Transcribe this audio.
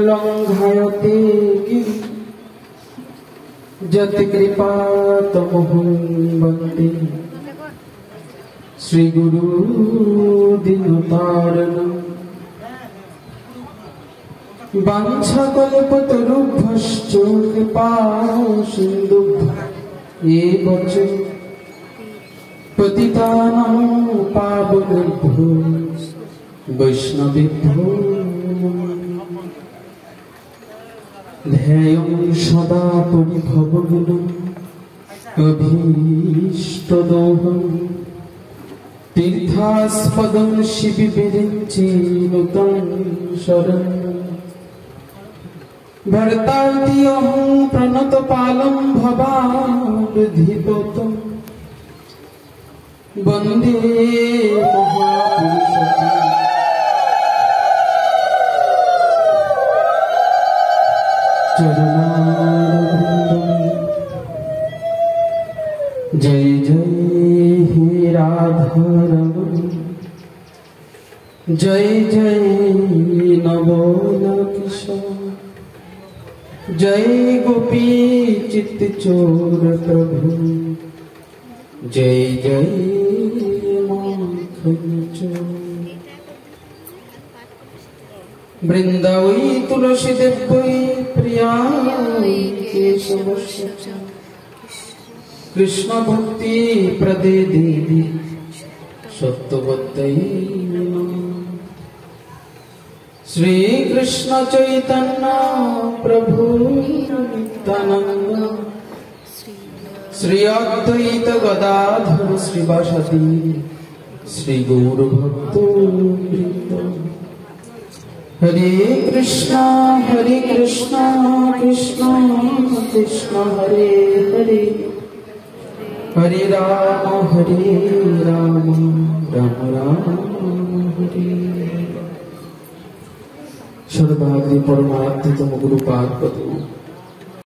लंघयते गिरिं यत्कृपा तमहं वन्दे श्रीगुरु दीनतारिणम् वाञ्छाकल्पतरुभ्यश्च कृपा सिन्धुभ्यः एव च पतितानां पावनेभ्यो वैष्णवेभ्यो ध्येयं सदा परिभवगुणम् अभीष्टदोहम् तीर्थास्पदं शिविविरिञ्चिनुतं शरणम् भर्तार्तिअहं प्रणतपालं भवामृधितोतं वन्दे महापुरुषं चरणारविन्दम्। जय जय हे राधारमण, जय जय नवोनकिशोर, जय गोपी चित्तचोर प्रभु, जय जय माखन चोर। वृंदावै तुलसी देवै प्रियायै केशवस्य कृष्ण भक्ति प्रदे देवी सत्यवत्यै नमः। श्री कृष्ण चैतन्य प्रभु नित्यानंद, श्री अद्वैत गदाधर श्रीवासदि श्री गौर भक्तवृंद। हरे कृष्णा कृष्ण कृष्ण हरे हरे, हरे राम राम राम हरे। सर्वाग्नि परमार्थतम गुरुपाद